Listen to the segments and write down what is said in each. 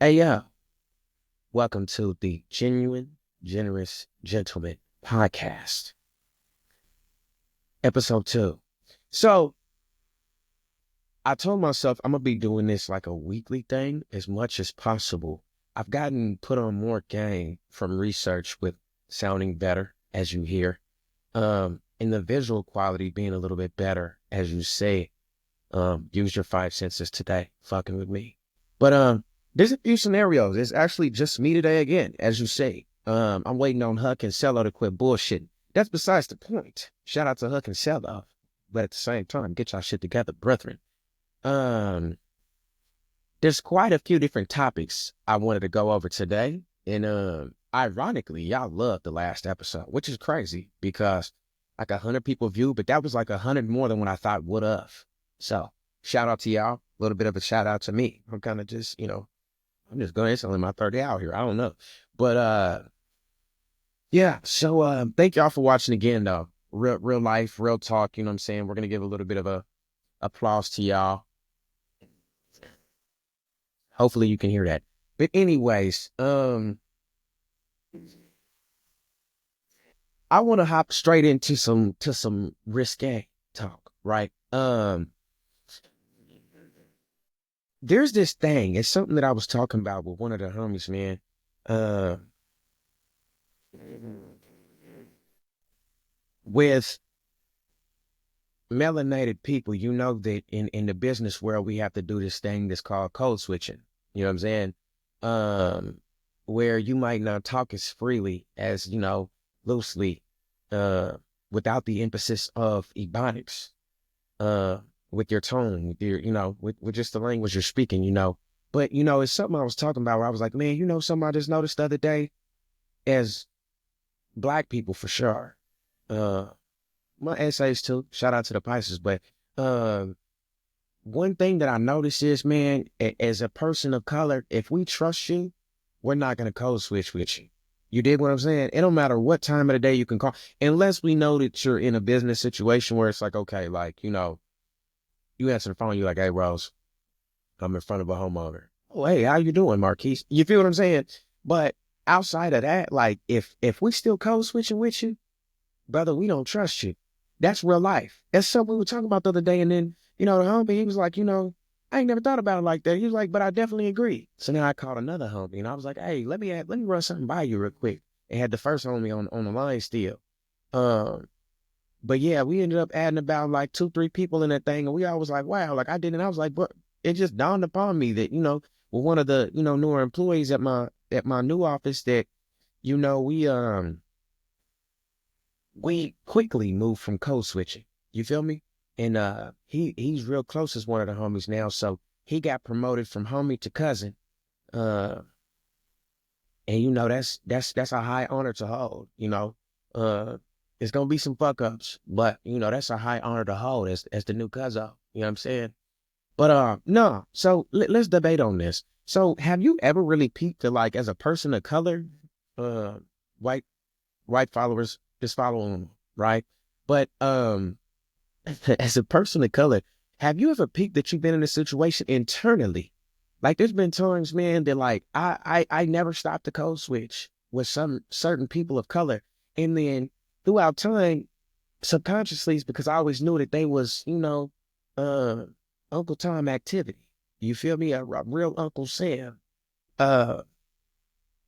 Hey, welcome to the Genuine, Generous Gentleman podcast, episode 2. So, I told myself I'm going to be doing this like a weekly thing as much as possible. I've gotten put on more game from research with sounding better, as you hear, and the visual quality being a little bit better, as you say. Use your five senses today, fucking with me. But there's a few scenarios. It's actually just me today again, as you say. I'm waiting on Huck and Cello to quit bullshitting. That's besides the point. Shout out to Huck and Cello. But at the same time, get y'all shit together, brethren. Um, there's quite a few different topics I wanted to go over today. And ironically, y'all loved the last episode, which is crazy because like 100 people viewed, but that was like 100 more than what I thought would have. So shout out to y'all. A little bit of a shout out to me. I'm kind of just, I'm just going instantly my 30 out here. I don't know. But yeah, so thank y'all for watching again though. Real life, real talk, you know what I'm saying? We're gonna give a little bit of a applause to y'all. Hopefully you can hear that. But anyways, I want to hop straight into some risque talk, right? There's this thing. It's something that I was talking about with one of the homies, man. Uh, with melanated people, you know that in the business world, we have to do this thing that's called code switching. You know what I'm saying? Um, where you might not talk as freely as, loosely, uh, without the emphasis of ebonics, uh, with your tone, with your, with just the language you're speaking, But, it's something I was talking about where I was like, man, something I just noticed the other day as black people for sure. Uh, my essays too. Shout out to the Pisces. But um, one thing that I noticed is, man, as a person of color, if we trust you, we're not gonna code switch with you. You dig what I'm saying? It don't matter what time of the day you can call, unless we know that you're in a business situation where it's like, okay, like, you answer the phone, you're like, hey, Rose, I'm in front of a homeowner. Oh, hey, how you doing, Marquise? You feel what I'm saying? But outside of that, like, if we still code switching with you, brother, we don't trust you. That's real life. That's something we were talking about the other day. And then, the homie, he was like, I ain't never thought about it like that. He was like, but I definitely agree. So now I called another homie and I was like, hey, let me run something by you real quick. It had the first homie on the line still. Um, but yeah, we ended up adding about like 2, 3 people in that thing. And we all was like, wow, like I didn't. I was like, but it just dawned upon me that, with one of the, newer employees at my new office that, you know, we, um, we quickly moved from code switching. You feel me? And he's real close as one of the homies now. So he got promoted from homie to cousin. Uh and that's a high honor to hold, It's gonna be some fuck ups, but that's a high honor to hold as the new cousin. You know what I'm saying? But no, so let's debate on this. So have you ever really peeped to like as a person of color, uh white white followers just follow them, right? But as a person of color, have you ever peaked that you've been in a situation internally? Like there's been times, man, that like I never stopped the code switch with some certain people of color. And then throughout time, subconsciously, it's because I always knew that they was, uh Uncle Tom activity. You feel me? A real Uncle Sam. Uh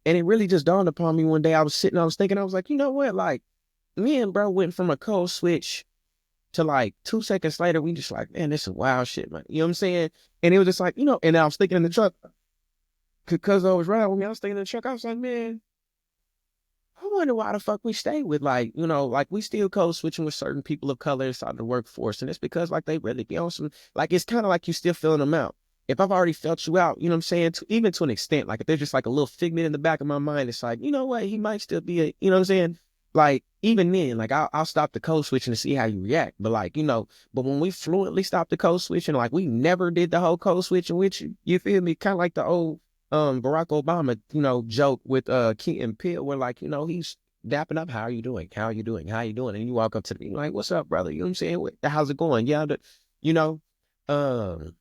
and it really just dawned upon me one day. I was thinking, I was like, you know what? Like me and bro went from a code switch to like 2 seconds later, we just like, man, this is wild shit, man. You know what I'm saying? And it was just like, and I was thinking in the truck, because I was riding with me, I was thinking in the truck, I was like, man, I wonder why the fuck we stay with like, like we still code switching with certain people of color inside the workforce. And it's because like they really be on some, like it's kind of like you still feeling them out. If I've already felt you out, you know what I'm saying? Even to an extent, like if there's just like a little figment in the back of my mind, it's like, you know what? He might still be you know what I'm saying? Like even then, like I'll stop the code switching to see how you react. But like, but when we fluently stopped the code switching, like we never did the whole code switching with you. You feel me? Kind of like the old Barack Obama, joke with Key and Peele where like, he's dapping up, how are you doing? How are you doing? How are you doing? And you walk up to me like, what's up, brother? You know what I'm saying? How's it going? Yeah, you know, um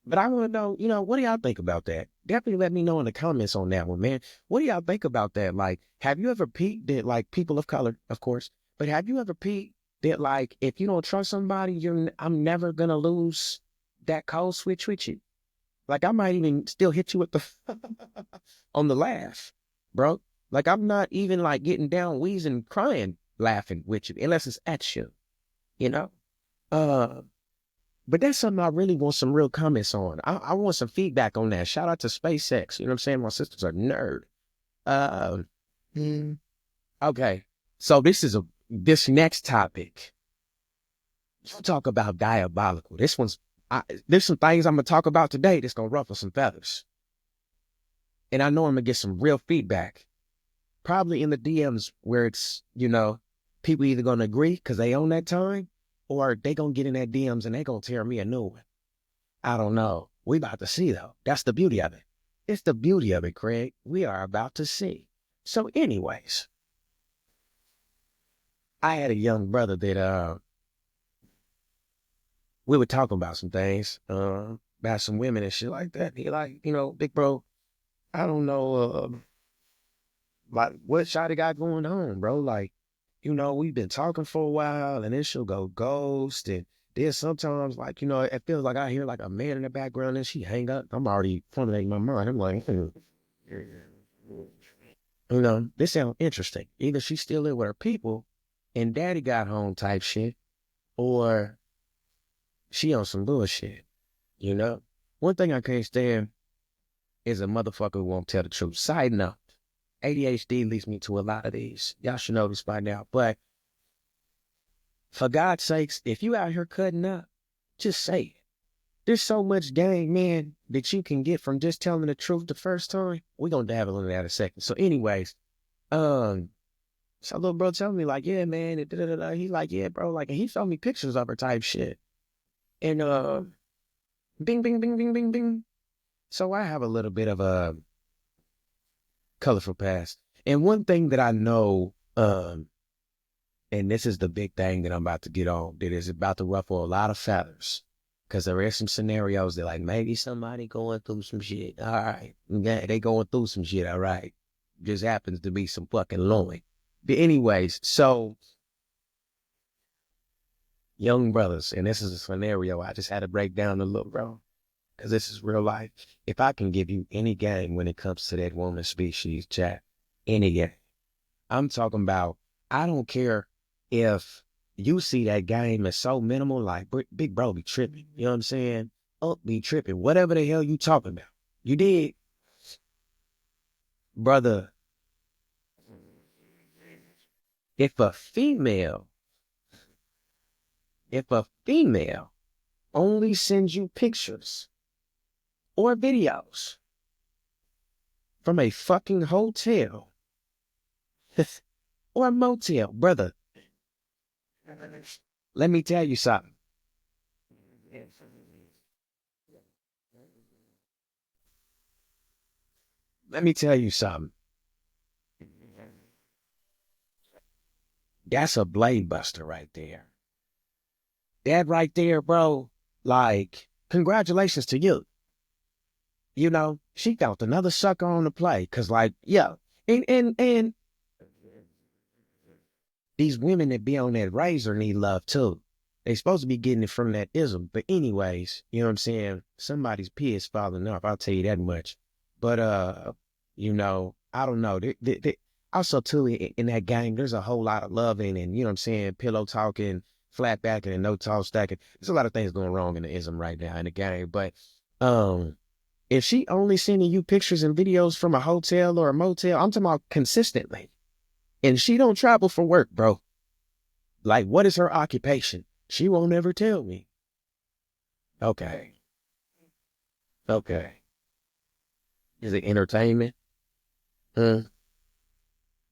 But I want to know, what do y'all think about that? Definitely let me know in the comments on that one, man. What do y'all think about that? Like, have you ever peeped that, like, people of color, of course, but have you ever peeped that, like, if you don't trust somebody, I'm never gonna lose that code switch with you. Like, I might even still hit you with the on the laugh, bro. Like, I'm not even like getting down, wheezing, crying, laughing with you, unless it's at you, you know. Uh, but that's something I really want some real comments on. I want some feedback on that. Shout out to SpaceX. You know what I'm saying? My sister's a nerd. Uh, hmm, okay. So this next topic. You talk about diabolical. There's some things I'm gonna talk about today that's gonna ruffle some feathers. And I know I'm gonna get some real feedback. Probably in the DMs where it's, people either gonna agree because they own that time, or they gonna get in that DMs and they gonna tear me a new one. I don't know. We about to see though. That's the beauty of it. It's the beauty of it, Craig. We are about to see. So, anyways, I had a young brother that we were talking about some things, about some women and shit like that. He like, big bro, I don't know like what Shotty got going on, bro. Like, we've been talking for a while and then she'll go ghost. And then sometimes, like, it feels like I hear like a man in the background and she hang up. I'm already formulating my mind. I'm like, this sounds interesting. Either she's still in with her people and daddy got home type shit, or she on some bullshit, you know? One thing I can't stand is a motherfucker who won't tell the truth. Side note, ADHD leads me to a lot of these. Y'all should know this by now. But for God's sakes, if you out here cutting up, just say it. There's so much game, man, that you can get from just telling the truth the first time. We're gonna dabble into that in a second. So, anyways, um, so little bro telling me, like, yeah, man, and da-da-da-da. He's like, yeah, bro, like, and he showed me pictures of her type shit. And bing, bing, bing, bing, bing, bing. So I have a little bit of a colorful past. And one thing that I know, and this is the big thing that I'm about to get on, that is about to ruffle a lot of feathers. Because there are some scenarios that, like, maybe somebody going through some shit. All right. Yeah, they going through some shit. All right. Just happens to be some fucking loin. But anyways, so young brothers, and this is a scenario I just had to break down a little, bro, because this is real life. If I can give you any game when it comes to that woman species, chat, any game. I'm talking about, I don't care if you see that game is so minimal, like big bro be tripping. You know what I'm saying? Up be tripping. Whatever the hell you talking about. You did, brother. If a female, if a female only sends you pictures or videos from a fucking hotel or a motel, brother, let me tell you something. Let me tell you something. That's a blade buster right there. That right there, bro, like, congratulations to you. She found another sucker on the play. Cause like, yeah. And these women that be on that razor need love too. They supposed to be getting it from that ism. But anyways, you know what I'm saying? Somebody's pee is falling off. I'll tell you that much. But I don't know. Also too in that game, there's a whole lot of loving and you know what I'm saying, pillow talking, flat backing, and no tall stacking. There's a lot of things going wrong in the ism right now in the game. But um if she only sending you pictures and videos from a hotel or a motel, I'm talking about consistently. And she don't travel for work, bro. Like, what is her occupation? She won't ever tell me. Okay. Okay. Is it entertainment? Huh?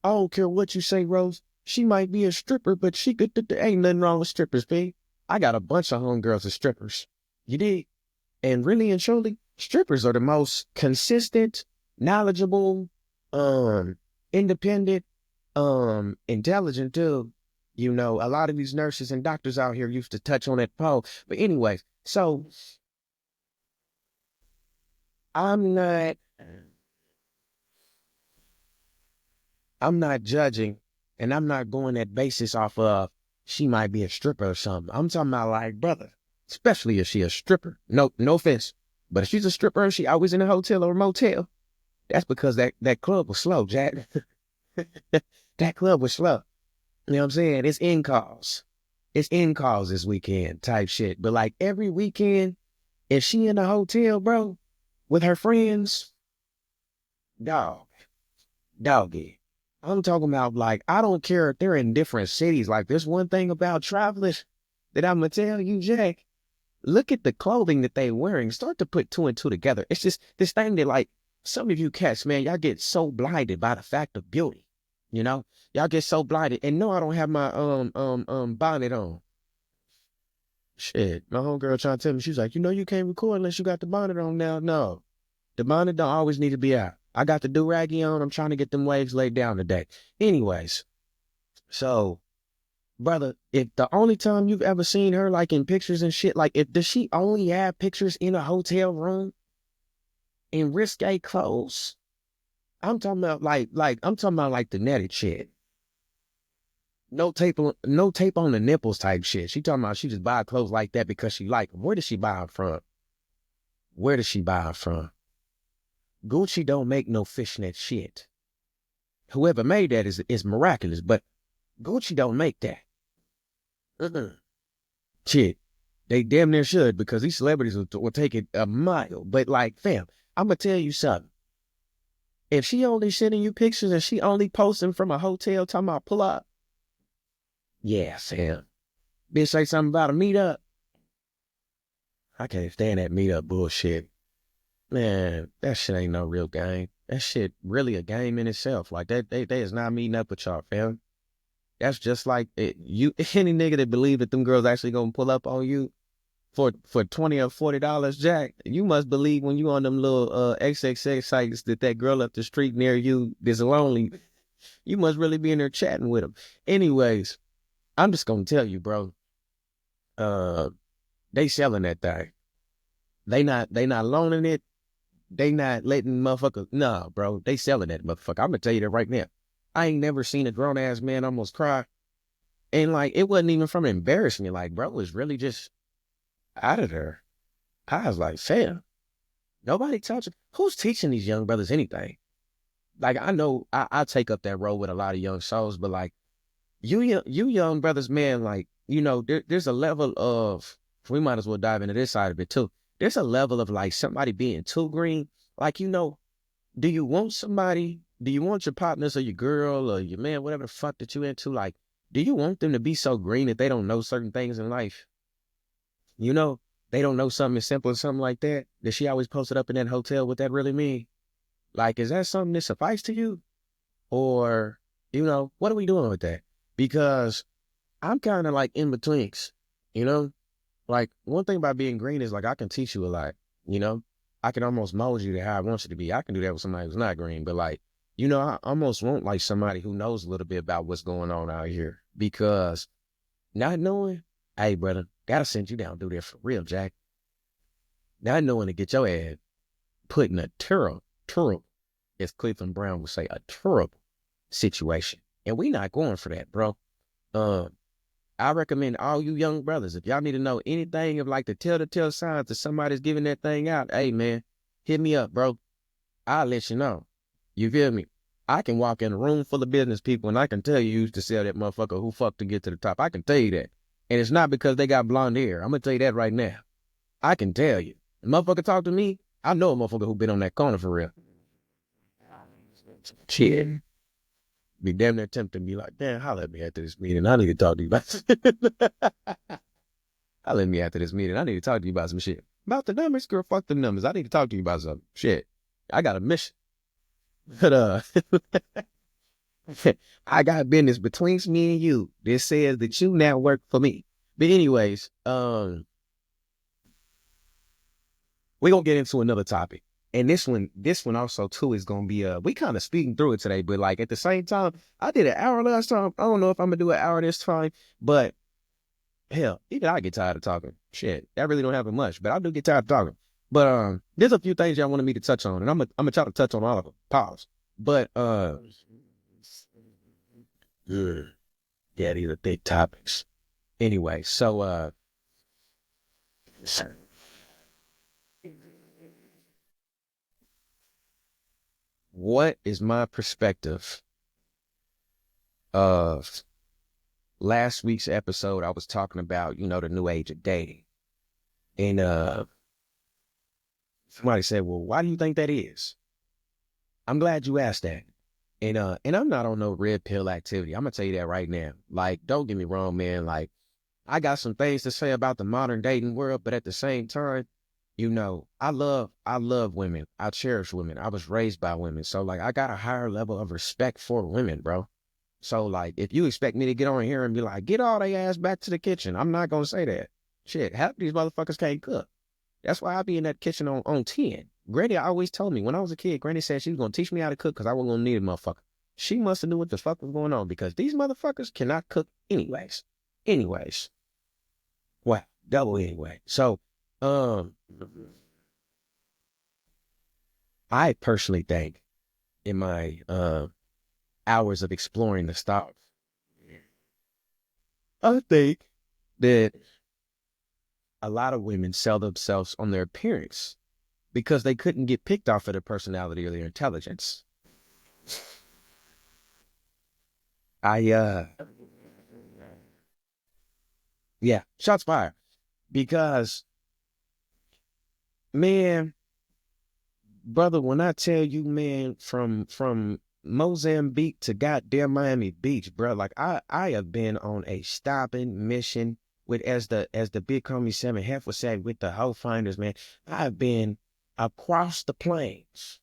I don't care what you say, Rose. She might be a stripper, but she could. Ain't nothing wrong with strippers, babe. I got a bunch of homegirls as strippers. You dig? And really and truly, strippers are the most consistent, knowledgeable, independent, intelligent too. A lot of these nurses and doctors out here used to touch on that pole. But anyways, so I'm not I'm not judging, and I'm not going that basis off of she might be a stripper or something. I'm talking about like, brother, especially if she a stripper. No offense. But if she's a stripper and she always in a hotel or a motel, that's because that club was slow, Jack. That club was slow. You know what I'm saying? It's in calls. It's in calls this weekend type shit. But like every weekend, if she in a hotel, bro, with her friends, dog, doggy. I'm talking about like, I don't care if they're in different cities. Like there's one thing about travelers that I'm gonna tell you, Jack. Look at the clothing that they wearing. Start to put two and two together. It's just this thing that like some of you cats, man, y'all get so blinded by the fact of beauty. You know, y'all get so blinded. And no, I don't have my bonnet on. Shit, my homegirl trying to tell me, she's like, you can't record unless you got the bonnet on now. No, the bonnet don't always need to be out. I got the do-raggy on. I'm trying to get them waves laid down today. Anyways, so brother, if the only time you've ever seen her like in pictures and shit, like if does she only have pictures in a hotel room in risque clothes? I'm talking about like I'm talking about like the netted shit. No tape on the nipples type shit. She talking about she just buy clothes like that because she like them. Where does she buy them from? Where does she buy them from? Gucci don't make no fishnet shit. Whoever made that is miraculous, but Gucci don't make that. Uh-uh. Shit, they damn near should because these celebrities will take it a mile. But like, fam, I'm gonna tell you something. If she only sending you pictures and she only posting from a hotel talking about pull up, yeah, fam. Bitch say something about a meetup. I can't stand that meetup bullshit. Man, that shit ain't no real game. That shit really a game in itself. Like that, they is not meeting up with y'all, fam. That's just like it, you. Any nigga that believe that them girls actually gonna pull up on you for $20 or $40, Jack, you must believe when you on them little XXX sites that girl up the street near you is lonely. You must really be in there chatting with them. Anyways, I'm just gonna tell you, bro. Uh, they selling that thing. They not loaning it. They not letting motherfuckers. Nah, bro. They selling that motherfucker. I'm gonna tell you that right now. I ain't never seen a grown ass man almost cry, and like it wasn't even from embarrassment. Like, bro, it was really just out of there. I was like, fam, nobody touching. Who's teaching these young brothers anything? Like, I know I take up that role with a lot of young souls, but like, you young brothers, man, like, there's a level of, we might as well dive into this side of it too. There's a level of like somebody being too green. Like, do you want your partners or your girl or your man, whatever the fuck that you into? Like, do you want them to be so green that they don't know certain things in life? You know, they don't know something as simple as something like that she always posted up in that hotel. What that really mean? Like, is that something that suffice to you? Or, what are we doing with that? Because I'm kind of like in betweens, you know? Like, one thing about being green is like, I can teach you a lot, you know? I can almost mold you to how I want you to be. I can do that with somebody who's not green, but like, I almost want like somebody who knows a little bit about what's going on out here because not knowing, hey, brother, gotta send you down through there for real, Jack. Not knowing to get your ass put in a terrible, as Cleveland Brown would say, a terrible situation. And we not going for that, bro. I recommend all you young brothers, if y'all need to know anything of like the telltale signs that somebody's giving that thing out, hey man, hit me up, bro. I'll let you know. You feel me? I can walk in a room full of business people and I can tell you used to sell that motherfucker who fucked to get to the top. I can tell you that. And it's not because they got blonde hair. I'm gonna tell you that right now. I can tell you. The motherfucker talk to me, I know a motherfucker who been on that corner for real. Shit. Be damn near tempted to be like, damn, holler at me after this meeting. I need to talk to you about holler at me after this meeting. I need to talk to you about some shit. About the numbers, girl, fuck the numbers. I need to talk to you about some shit. I got a mission. But I got business between me and you. This says that you now work for me. But anyways, we're gonna get into another topic. And this one also too is gonna be we kind of speeding through it today, but like at the same time, I did an hour last time. I don't know if I'm gonna do an hour this time, but hell, even I get tired of talking. Shit, that really don't happen much, but I do get tired of talking. But there's a few things y'all wanted me to touch on, and I'm gonna try to touch on all of them. Pause. But yeah, yeah, these are big topics. Anyway, so what is my perspective of last week's episode? I was talking about, the new age of dating. And somebody said, well, why do you think that is? I'm glad you asked that. And I'm not on no red pill activity. I'm gonna tell you that right now. Like, don't get me wrong, man. Like, I got some things to say about the modern dating world, but at the same time, I love women. I cherish women. I was raised by women. So like I got a higher level of respect for women, bro. So like if you expect me to get on here and be like, get all they ass back to the kitchen, I'm not gonna say that. Shit, half these motherfuckers can't cook. That's why I be in that kitchen on 10. Granny always told me when I was a kid, Granny said she was gonna teach me how to cook because I wasn't gonna need a motherfucker. She must have knew what the fuck was going on because these motherfuckers cannot cook anyways. Anyways. Wow, double anyway. So, um, I personally think in my hours of exploring the stuff, I think that a lot of women sell themselves on their appearance because they couldn't get picked off of their personality or their intelligence. I yeah, shots fired. Because man, brother, when I tell you, man, from Mozambique to goddamn Miami Beach, bro, like I have been on a stopping mission with as the big homie Seven Half would say with the hoe finders, man. I've been across the plains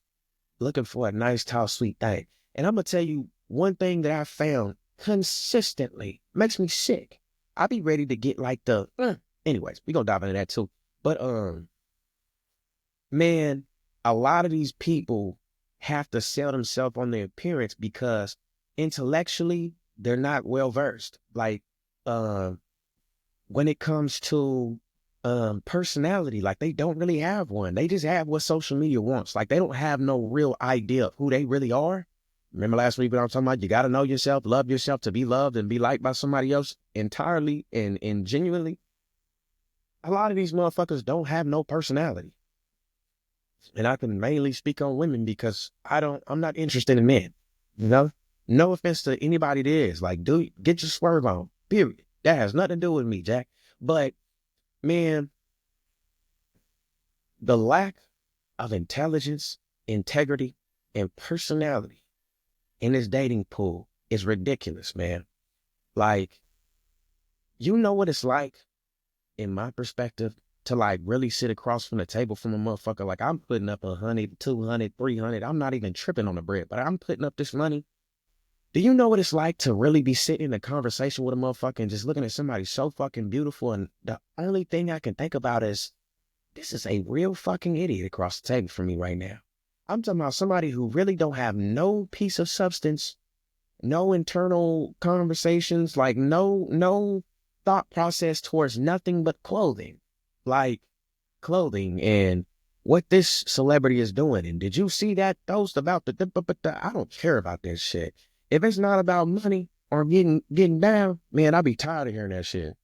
looking for a nice, tall, sweet thing. And I'm gonna tell you one thing that I found consistently makes me sick. I be ready to get like anyways, we gonna dive into that too. But man, a lot of these people have to sell themselves on their appearance because intellectually they're not well versed. Like when it comes to personality, like they don't really have one. They just have what social media wants. Like they don't have no real idea of who they really are. Remember last week when I was talking about you got to know yourself, love yourself to be loved and be liked by somebody else entirely and genuinely. A lot of these motherfuckers don't have no personality. And I can mainly speak on women because I'm not interested in men. You know? No offense to anybody that is. Like, dude, get your swerve on. Period. That has nothing to do with me, Jack. But man, the lack of intelligence, integrity, and personality in this dating pool is ridiculous, man. Like, you know what it's like, in my perspective, to like really sit across from the table from a motherfucker. Like I'm putting up 100, 200, 300. I'm not even tripping on the bread, but I'm putting up this money. Do you know what it's like to really be sitting in a conversation with a motherfucker and just looking at somebody so fucking beautiful? And the only thing I can think about is this is a real fucking idiot across the table from me right now. I'm talking about somebody who really don't have no piece of substance, no internal conversations, like no thought process towards nothing but clothing. Like clothing and what this celebrity is doing. And did you see that toast about I don't care about that shit. If it's not about money or getting down, man, I'll be tired of hearing that shit.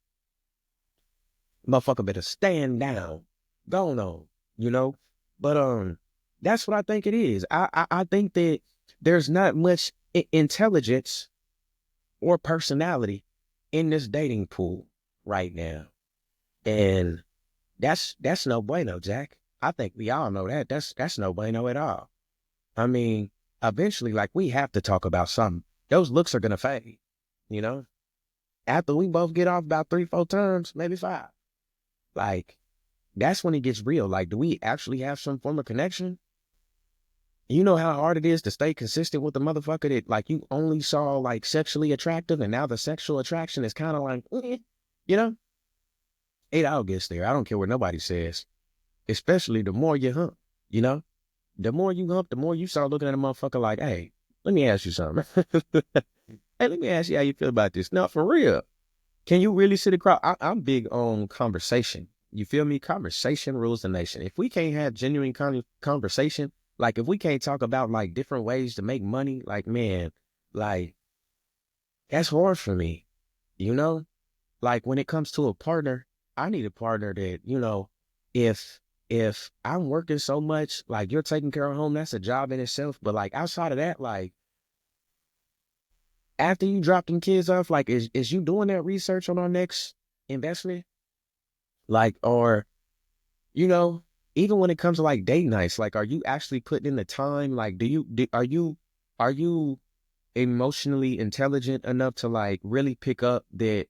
Motherfucker better stand down. Go on, you know? But that's what I think it is. I think that there's not much intelligence or personality in this dating pool right now. And that's no bueno, Jack. I think we all know that. That's no bueno at all. I mean, eventually, like we have to talk about something. Those looks are gonna fade, you know? After we both get off about 3, 4 times, maybe 5. Like, that's when it gets real. Like, do we actually have some form of connection? You know how hard it is to stay consistent with the motherfucker that like you only saw like sexually attractive and now the sexual attraction is kind of like, you know? 8 hour gets there. I don't care what nobody says. Especially the more you hump, you know? The more you hump, the more you start looking at a motherfucker like, hey, let me ask you something. Hey, let me ask you how you feel about this. No, for real. Can you really sit across? I'm big on conversation, You feel me? Conversation rules the nation. If we can't have genuine conversation, like if we can't talk about like different ways to make money, like man, like that's hard for me, you know? Like when it comes to a partner, I need a partner that, if I'm working so much, like you're taking care of home, that's a job in itself. But like outside of that, like after you drop them kids off, like is you doing that research on our next investment? Like, or, you know, even when it comes to like date nights, like are you actually putting in the time? Like are you emotionally intelligent enough to like really pick up that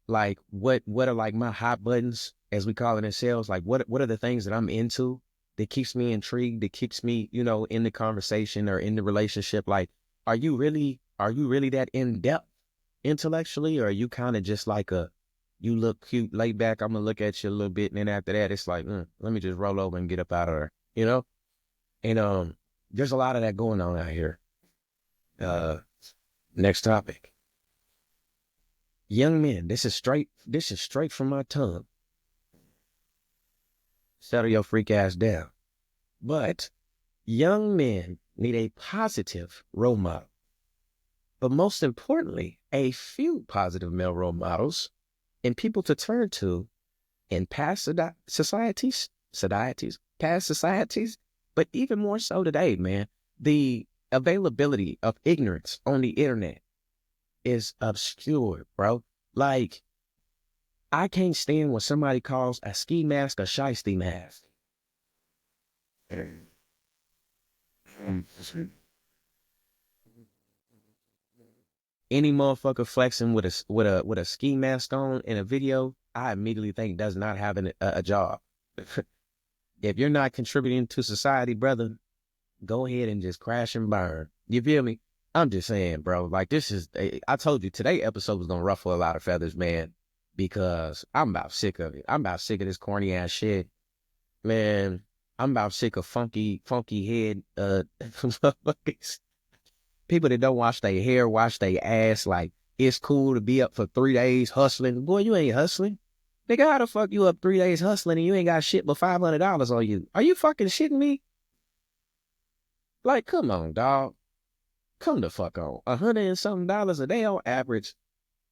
like what are like my hot buttons, as we call it in sales? Like what are the things that I'm into that keeps me intrigued, that keeps me, in the conversation or in the relationship? Like, are you really that in depth intellectually, or are you kind of just like you look cute, lay back, I'm gonna look at you a little bit, and then after that it's like, let me just roll over and get up out of there, And there's a lot of that going on out here. Next topic. Young men, this is straight from my tongue. Settle your freak ass down. But young men need a positive role model. But most importantly, a few positive male role models and people to turn to in past societies, but even more so today, man. The availability of ignorance on the internet is obscure, bro. Like, I can't stand when somebody calls a ski mask a shiesty mask. Any motherfucker flexing with a ski mask on in a video, I immediately think does not have a job. If you're not contributing to society, brother, go ahead and just crash and burn. You feel me? I'm just saying, bro. Like I told you today episode was gonna ruffle a lot of feathers, man, because I'm about sick of it. I'm about sick of this corny ass shit, man. I'm about sick of funky head people that don't wash their hair, wash their ass. Like, it's cool to be up for 3 days hustling. Boy, you ain't hustling. Nigga, how the fuck you up 3 days hustling and you ain't got shit but $500 on you? Are you fucking shitting me? Like, come on, dog. Come the fuck on. $100 and something a day on average.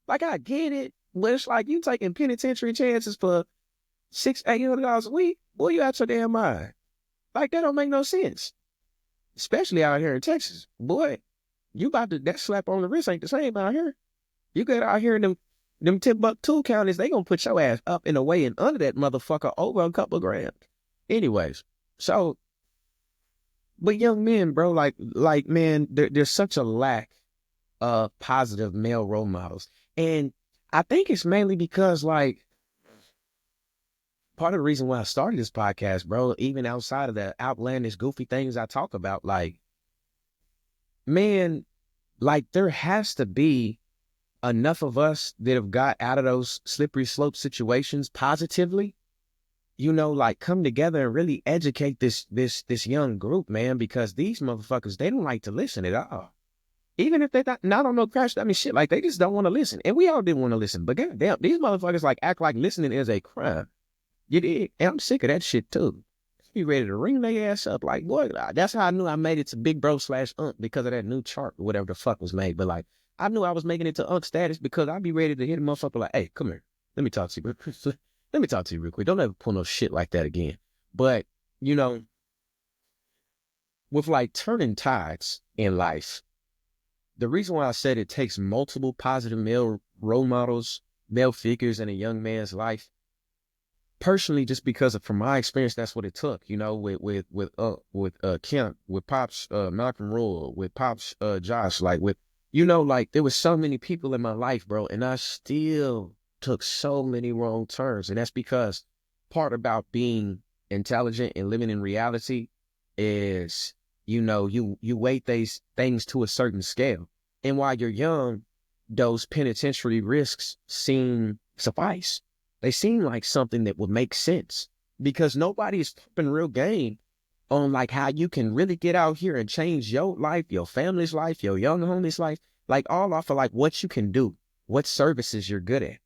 Like, I get it, but it's like you taking penitentiary chances for $600-$800 a week. Boy, you out your damn mind. Like, that don't make no sense. Especially out here in Texas. Boy, you about to, that slap on the wrist ain't the same out here. You get out here in them Timbuktu counties, they gonna put your ass up and away and under that motherfucker over a couple grand. Anyways, so, but young men, bro, like man, there's such a lack of positive male role models. And I think it's mainly because, like, part of the reason why I started this podcast, bro, even outside of the outlandish, goofy things I talk about, like, man, like there has to be enough of us that have got out of those slippery slope situations positively, like come together and really educate this young group, man, because these motherfuckers, they don't like to listen at all. Even if they not on no crash, shit, like they just don't want to listen. And we all didn't want to listen, but goddamn, these motherfuckers like act like listening is a crime. You dig? And I'm sick of that shit too. Be ready to ring their ass up. Like, boy, that's how I knew I made it to Big Bro /Unk because of that new chart or whatever the fuck was made. But like, I knew I was making it to Unk status because I'd be ready to hit a motherfucker like, hey, come here. Let me talk to you. Let me talk to you real quick. Don't ever pull no shit like that again. But, with like turning tides in life, the reason why I said it takes multiple positive male role models, male figures in a young man's life, personally, just because from my experience, that's what it took, with Kemp, with Pops, Malcolm Roll, with Pops, Josh, like like there was so many people in my life, bro, and I still took so many wrong turns. And that's because part about being intelligent and living in reality is, you weight these things to a certain scale. And while you're young, those penitentiary risks suffice. They seem like something that would make sense because nobody's flipping real game on like how you can really get out here and change your life, your family's life, your young homie's life, like all off of like what you can do, what services you're good at.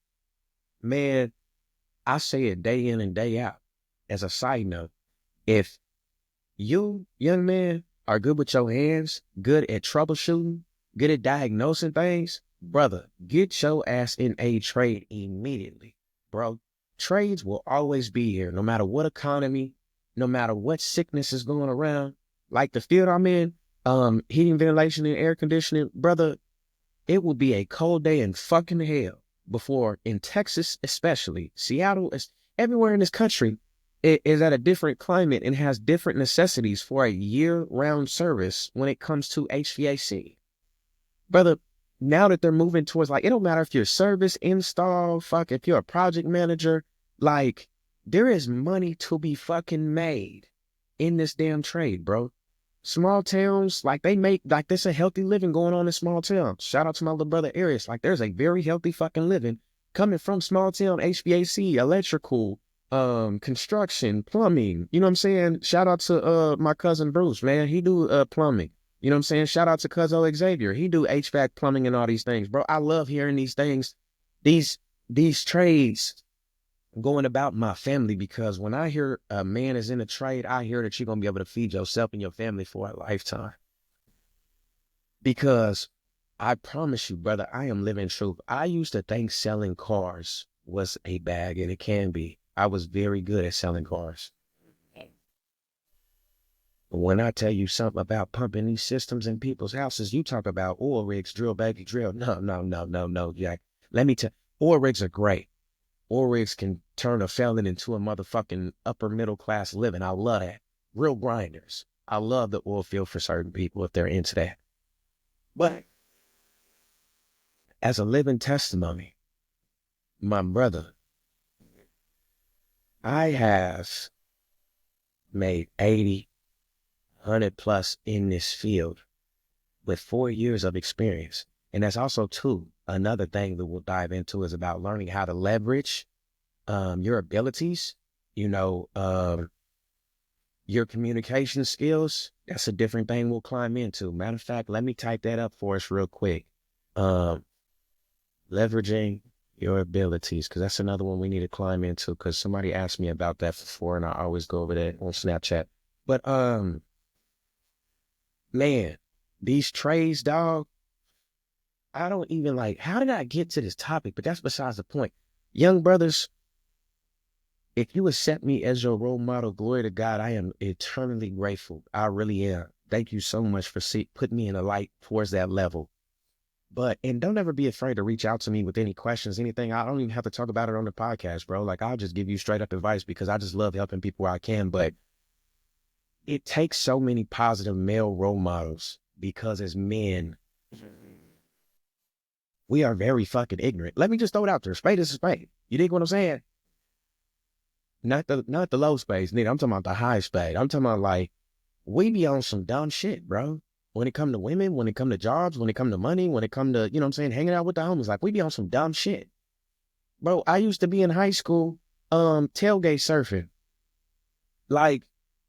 Man, I say it day in and day out. As a side note, if you, young man, are good with your hands, good at troubleshooting, good at diagnosing things, brother, get your ass in a trade immediately, bro. Trades will always be here, no matter what economy, no matter what sickness is going around. Like the field I'm in, heating, ventilation, and air conditioning, brother, it will be a cold day in fucking hell before, in Texas especially, Seattle, is everywhere in this country, it is at a different climate and has different necessities for a year-round service when it comes to HVAC. Brother, now that they're moving towards, like, it don't matter if you're service, install, fuck, if you're a project manager, like, there is money to be fucking made in this damn trade, bro. Small towns, like, they make, like, there's a healthy living going on in small towns. Shout out to my little brother Arius. Like, there's a very healthy fucking living coming from small town HVAC, electrical, construction, plumbing. You know what I'm saying? Shout out to my cousin Bruce, man. He do plumbing. You know what I'm saying? Shout out to cousin Xavier. He do HVAC, plumbing, and all these things, bro. I love hearing these things, these trades going about my family, because when I hear a man is in a trade, I hear that you're going to be able to feed yourself and your family for a lifetime. Because I promise you, brother, I am living truth. I used to think selling cars was a bag, and it can be. I was very good at selling cars. But when I tell you something about pumping these systems in people's houses, you talk about oil rigs, drill, baby, drill. No, Jack. Let me tell you, oil rigs are great. Oil rigs can turn a felon into a motherfucking upper middle class living. I love that. Real grinders. I love the oil field for certain people if they're into that. But as a living testimony, my brother, I have made 80, 100 plus in this field with 4 years of experience. And that's also too, another thing that we'll dive into is about learning how to leverage your abilities, you know, your communication skills. That's a different thing we'll climb into. Matter of fact, let me type that up for us real quick. Leveraging your abilities, because that's another one we need to climb into, because somebody asked me about that before, and I always go over that on Snapchat. But man, these trades, dog, I don't even like, how did I get to this topic? But that's besides the point. Young brothers, if you accept me as your role model, glory to God, I am eternally grateful. I really am. Thank you so much for putting me in a light towards that level. But, and don't ever be afraid to reach out to me with any questions, anything. I don't even have to talk about it on the podcast, bro. Like, I'll just give you straight up advice, because I just love helping people where I can. But it takes so many positive male role models, because as men, we are very fucking ignorant. Let me just throw it out there. Spade is a spade. You dig what I'm saying? Not the low spades, nigga. I'm talking about the high spade. I'm talking about, like, we be on some dumb shit, bro. When it come to women, when it come to jobs, when it come to money, when it come to, you know what I'm saying, hanging out with the homies, like, we be on some dumb shit. Bro, I used to be in high school, tailgate surfing. Like,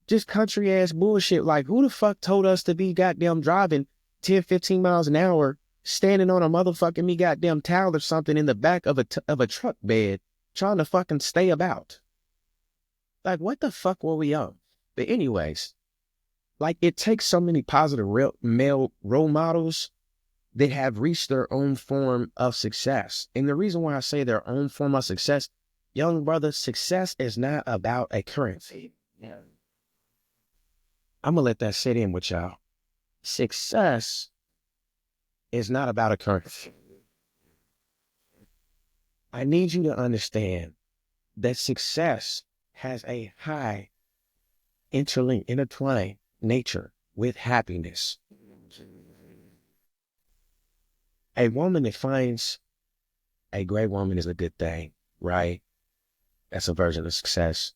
just country ass bullshit. Like, who the fuck told us to be goddamn driving 10, 15 miles an hour, standing on a motherfucking me goddamn towel or something in the back of a truck bed, trying to fucking stay about? Like, what the fuck were we on? But anyways, like, it takes so many positive male role models that have reached their own form of success. And the reason why I say their own form of success, young brother, success is not about a currency. Yeah. I'm going to let that sit in with y'all. Success is not about a currency. I need you to understand that success has a high intertwined nature with happiness. A woman that finds a great woman is a good thing, right? That's a version of success.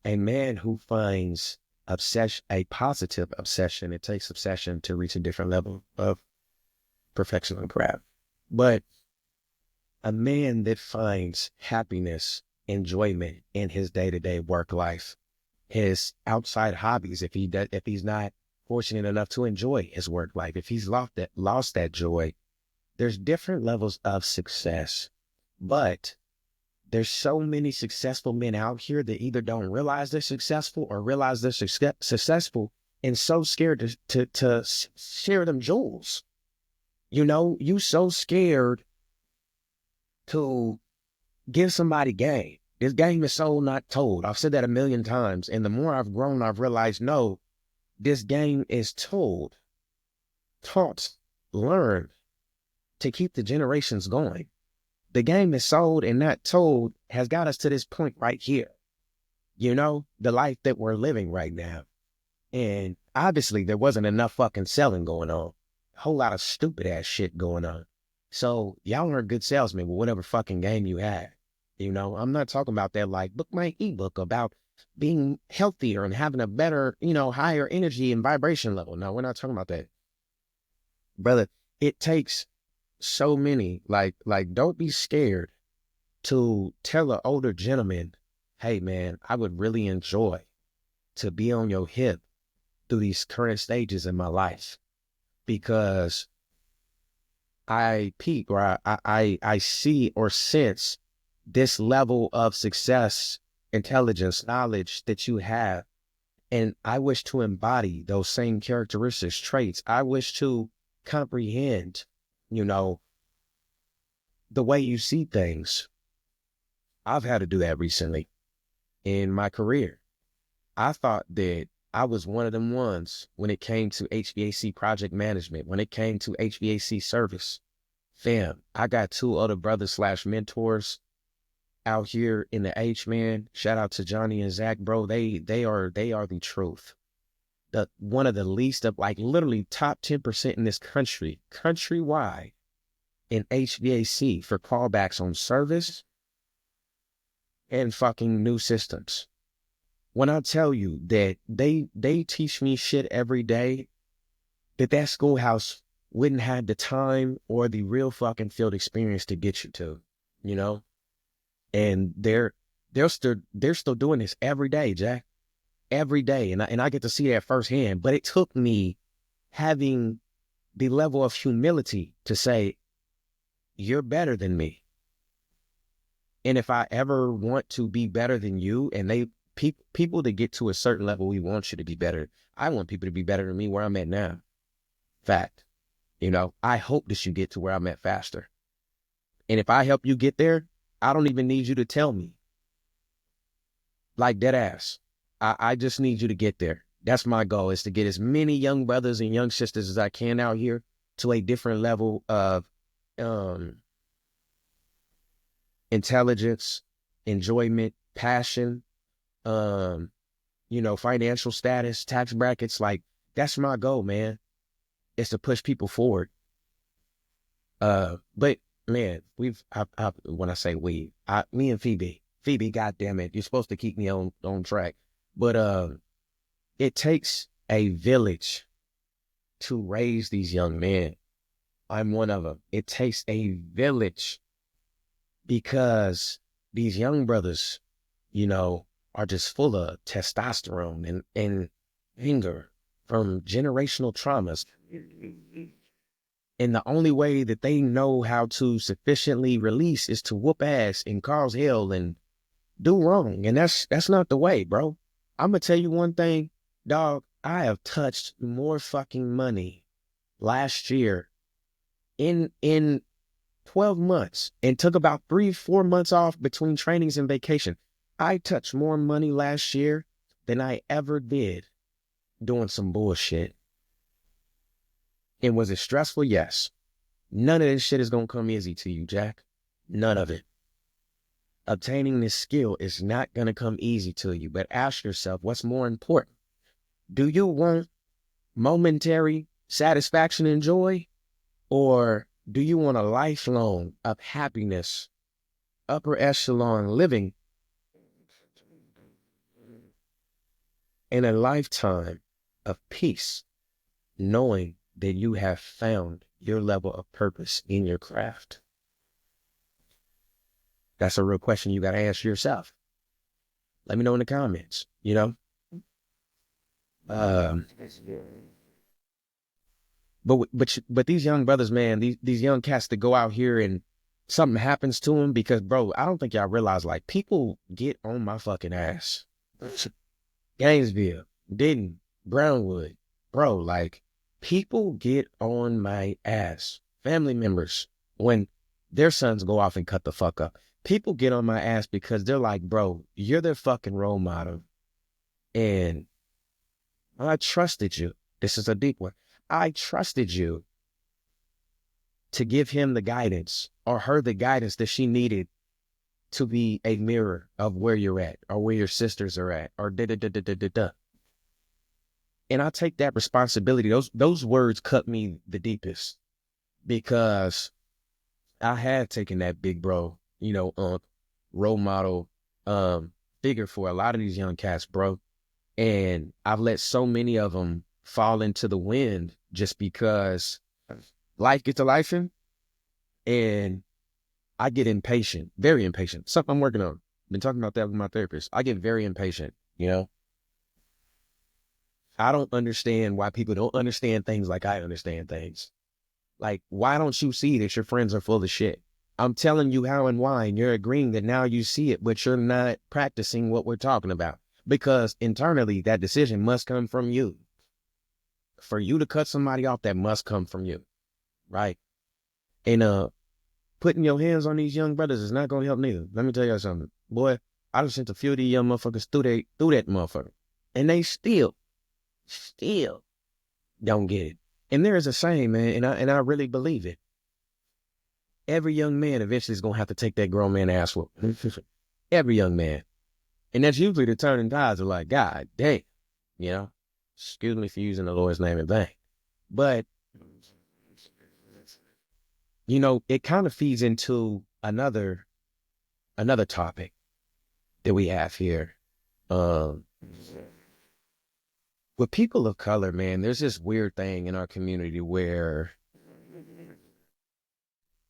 A man who finds a positive obsession, it takes obsession to reach a different level of perfection and craft. But a man that finds happiness, enjoyment in his day-to-day work life, his outside hobbies, if he's not fortunate enough to enjoy his work life, if he's lost that joy, there's different levels of success. But there's so many successful men out here that either don't realize they're successful or realize they're successful and so scared to share them jewels. You know, you so scared to give somebody game. This game is so not told. I've said that a million times. And the more I've grown, I've realized, no, this game is told, taught, learned to keep the generations going. The game is sold and not told has got us to this point right here. You know, the life that we're living right now. And obviously there wasn't enough fucking selling going on. A whole lot of stupid ass shit going on. So y'all are good salesmen with whatever fucking game you had. You know, I'm not talking about that like book my ebook about being healthier and having a better, you know, higher energy and vibration level. No, we're not talking about that. Brother, it takes so many, like don't be scared to tell an older gentleman, hey man, I would really enjoy to be on your hip through these current stages in my life, because I peak or I see or sense this level of success, intelligence, knowledge that you have. And I wish to embody those same characteristics, traits. I wish to comprehend, you know, the way you see things. I've had to do that recently in my career. I thought that I was one of them ones when it came to HVAC project management, when it came to HVAC service. Fam, I got two other brothers / mentors out here in the H, man. Shout out to Johnny and Zach, bro. They are the truth. One of the least of, like, literally top 10% in this country, countrywide, in HVAC for callbacks on service and fucking new systems. When I tell you that they teach me shit every day that schoolhouse wouldn't have the time or the real fucking field experience to get you to, you know? And they're still doing this every day, Jack. Every day. And I get to see that firsthand. But it took me having the level of humility to say, you're better than me. And if I ever want to be better than you, and people that get to a certain level, we want you to be better. I want people to be better than me where I'm at now. Fact. You know, I hope that you get to where I'm at faster. And if I help you get there, I don't even need you to tell me. Like dead ass. I just need you to get there. That's my goal, is to get as many young brothers and young sisters as I can out here to a different level of intelligence, enjoyment, passion, you know, financial status, tax brackets. Like, that's my goal, man. Is to push people forward. But man, when I say me and Phoebe, God damn it, you're supposed to keep me on track. But it takes a village to raise these young men. I'm one of them. It takes a village because these young brothers, you know, are just full of testosterone and anger from generational traumas. And the only way that they know how to sufficiently release is to whoop ass and cause hell and do wrong. And that's not the way, bro. I'm going to tell you one thing, dog. I have touched more fucking money last year in 12 months and took about 3-4 months off between trainings and vacation. I touched more money last year than I ever did doing some bullshit. And was it stressful? Yes. None of this shit is going to come easy to you, Jack. None of it. Obtaining this skill is not going to come easy to you, but ask yourself, what's more important? Do you want momentary satisfaction and joy, or do you want a lifelong of happiness, upper echelon living, and a lifetime of peace, knowing that you have found your level of purpose in your craft? That's a real question you got to ask yourself. Let me know in the comments, you know? But these young brothers, man, these young cats that go out here and something happens to him because, bro, I don't think y'all realize, like, people get on my fucking ass. Gainesville, Denton, Brownwood, bro, like, people get on my ass. Family members, when their sons go off and cut the fuck up, people get on my ass because they're like, bro, you're their fucking role model. And I trusted you. This is a deep one. I trusted you to give him the guidance or her the guidance that she needed to be a mirror of where you're at or where your sisters are at or da da da da da da da. And I take that responsibility. Those words cut me the deepest because I had taken that big bro, role model figure for a lot of these young cats, bro. And I've let so many of them fall into the wind just because life gets to lifing, and I get impatient, very impatient. Something I'm working on. Been talking about that with my therapist. I get very impatient, I don't understand why people don't understand things like I understand things. Like, why don't you see that your friends are full of shit? I'm telling you how and why, and you're agreeing that now you see it, but you're not practicing what we're talking about. Because internally, that decision must come from you. For you to cut somebody off, that must come from you, right? And putting your hands on these young brothers is not going to help neither. Let me tell you something. Boy, I just sent a few of these young motherfuckers through that motherfucker. And they still don't get it. And there is a saying, man, and I really believe it. Every young man eventually is going to have to take that grown man ass whoop. Every young man. And that's usually the turning tides are like, God damn, excuse me for using the Lord's name in vain. But, it kind of feeds into another topic that we have here. With people of color, man, there's this weird thing in our community where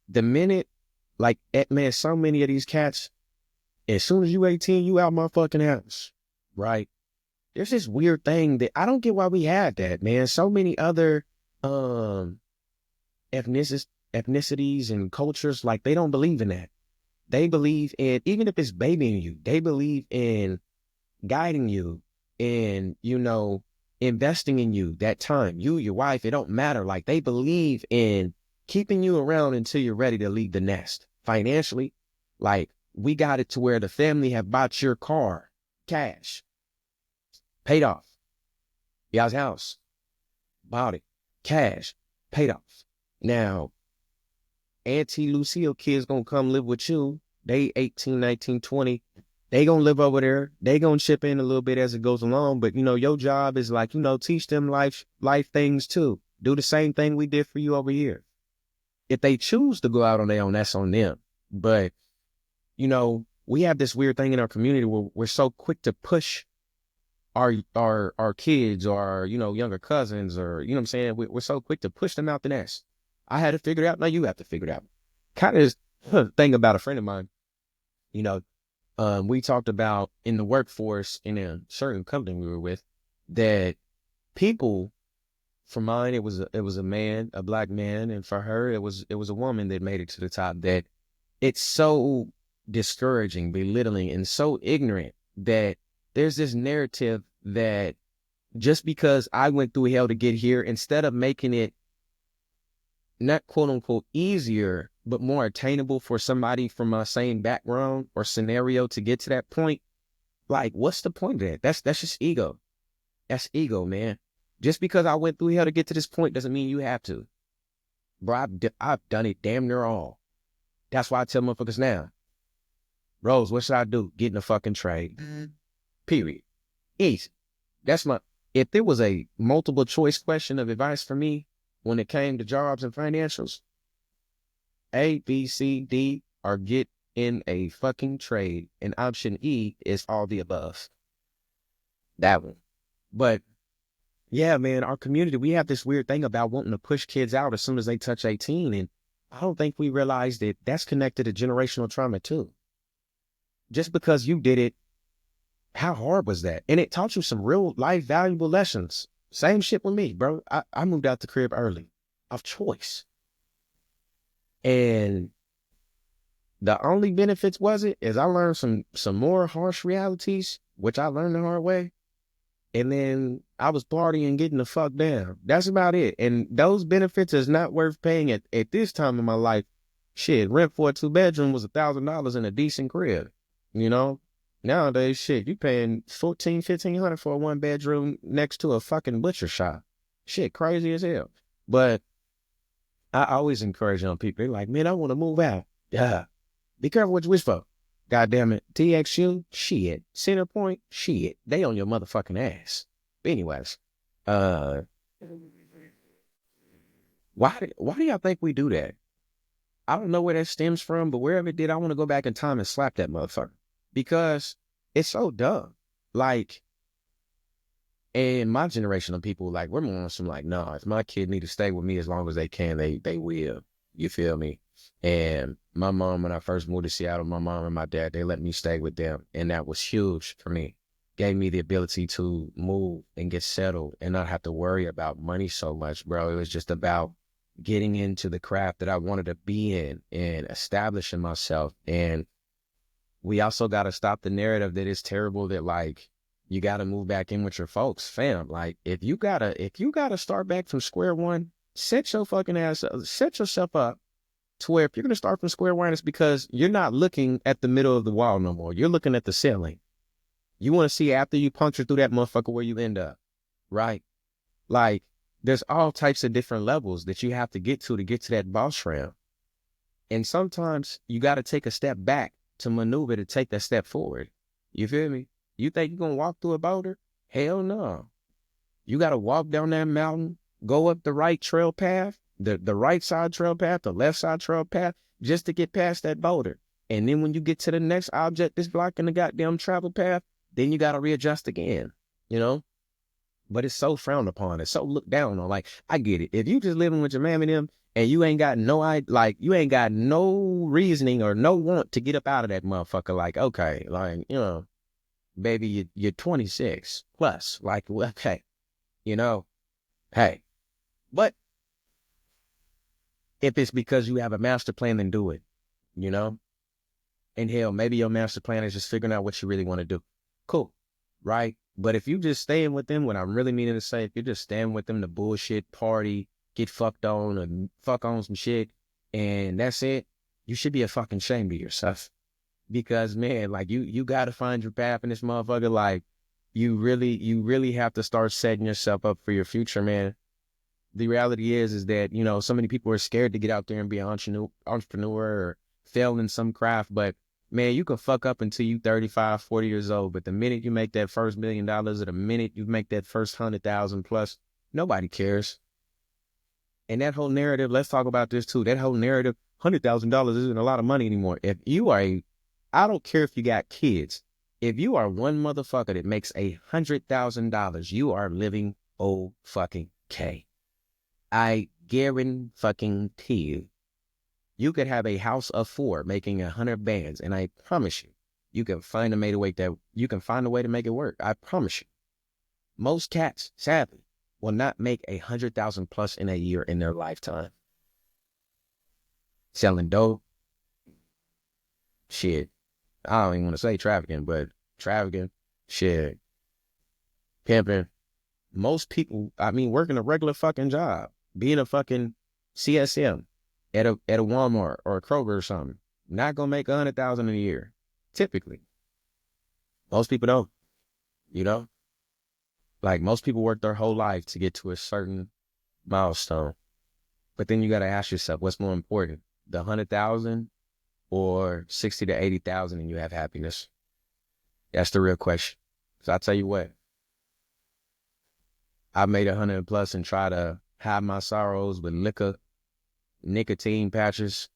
the minute, like, man, so many of these cats, as soon as you 18, you out my fucking house, right? There's this weird thing that I don't get why we had that, man. So many other ethnicities and cultures, like, they don't believe in that. They believe in, even if it's babying you, they believe in guiding you and, investing in you that time. You, your wife, it don't matter. Like, they believe in keeping you around until you're ready to leave the nest. Financially, like, we got it to where the family have bought your car, cash, paid off. Y'all's house, bought it, cash, paid off. Now, Auntie Lucille kids gonna come live with you. They 18, 19, 20. They gonna live over there. They gonna chip in a little bit as it goes along. But, your job is like, teach them life things too. Do the same thing we did for you over here. If they choose to go out on their own, that's on them. But, we have this weird thing in our community where we're so quick to push our kids or our, younger cousins or, what I'm saying? We're so quick to push them out the nest. I had it figured out. Now you have to figure it out. Kind of this thing about a friend of mine, we talked about in the workforce in a certain company we were with that people, for mine, it was a man, a black man. And for her, it was a woman that made it to the top. That it's so discouraging, belittling, and so ignorant that there's this narrative that just because I went through hell to get here, instead of making it not quote unquote easier, but more attainable for somebody from my same background or scenario to get to that point, like, what's the point of that? That's just ego. That's ego, man. Just because I went through hell to get to this point doesn't mean you have to. Bro, I've done it damn near all. That's why I tell motherfuckers now, Rose, what should I do? Get in a fucking trade. Period. Easy. If there was a multiple choice question of advice for me when it came to jobs and financials, A, B, C, D, or get in a fucking trade. And option E is all the above. That one. But yeah, man, our community, we have this weird thing about wanting to push kids out as soon as they touch 18. And I don't think we realize that that's connected to generational trauma too. Just because you did it, how hard was that? And it taught you some real life valuable lessons. Same shit with me, bro. I moved out the crib early of choice. And The only benefits was it is I learned some more harsh realities, which I learned the hard way. And then I was partying, getting the fuck down. That's about it. And those benefits is not worth paying at this time in my life. Shit, rent for a 2-bedroom was $1,000 in a decent crib. You know? Nowadays, shit, you paying 1,500 for a 1-bedroom next to a fucking butcher shop. Shit, crazy as hell. But I always encourage young people. They're like, man, I want to move out. Yeah. Be careful what you wish for. God damn it. TXU, shit. Centerpoint, shit. They on your motherfucking ass. But anyways, uh, why do y'all think we do that? I don't know where that stems from, but wherever it did, I want to go back in time and slap that motherfucker. Because it's so dumb. Like, and my generation of people, like, we're more on some like, no, if my kid need to stay with me as long as they can, they will. You feel me? And my mom, when I first moved to Seattle, my mom and my dad, they let me stay with them. And that was huge for me. Gave me the ability to move and get settled and not have to worry about money so much, bro. It was just about getting into the craft that I wanted to be in and establishing myself. And we also got to stop the narrative that it's terrible that like you got to move back in with your folks, fam. Like if you gotta start back from square one, set your fucking ass up, set yourself up to where if you're going to start from square one, it's because you're not looking at the middle of the wall no more. You're looking at the ceiling. You want to see after you puncture through that motherfucker where you end up, right? Like there's all types of different levels that you have to get to that boss round. And sometimes you got to take a step back to maneuver to take that step forward. You feel me? You think you're going to walk through a boulder? Hell no. You got to walk down that mountain, go up the right trail path, the right side trail path, the left side trail path, just to get past that boulder. And then when you get to the next object that's blocking the goddamn travel path, then you got to readjust again, you know? But it's so frowned upon. It's so looked down on. Like, I get it. If you just living with your man and them and you ain't got you ain't got no reasoning or no want to get up out of that motherfucker, like, okay, like, you know, baby, you're 26 plus, like, okay, you know, hey, but if it's because you have a master plan, then do it, you know? And hell, maybe your master plan is just figuring out what you really want to do. Cool, right? But if you just staying with them, what I'm really meaning to say, if you're just staying with them to bullshit, party, get fucked on, and fuck on some shit, and that's it, you should be a fucking ashamed of yourself. Because, man, like, you got to find your path in this motherfucker. Like, you really have to start setting yourself up for your future, man. The reality is that, you know, so many people are scared to get out there and be an entrepreneur or fail in some craft. But, man, you can fuck up until you 35, 40 years old. But the minute you make that first $1 million or the minute you make that first 100,000 plus, nobody cares. And that whole narrative, let's talk about this too. That whole narrative, $100,000 isn't a lot of money anymore. If you are I don't care if you got kids. If you are one motherfucker that makes $100,000, you are living fucking K. I guarantee you, you could have a house of 4 making 100 bands, and I promise you can find a way to make it work. I promise you. Most cats, sadly, will not make 100,000 plus in a year in their lifetime. Selling dope, shit. I don't even want to say trafficking, but trafficking, shit, pimping. Most people, I mean, working a regular fucking job, being a fucking CSM at a Walmart or a Kroger or something, not gonna make 100,000 a year. Typically, most people don't. You know, like most people work their whole life to get to a certain milestone, but then you got to ask yourself, what's more important, the 100,000 or 60 to 80,000, and you have happiness? That's the real question. So I tell you what, I made 100 plus and try to hide my sorrows with liquor, nicotine patches,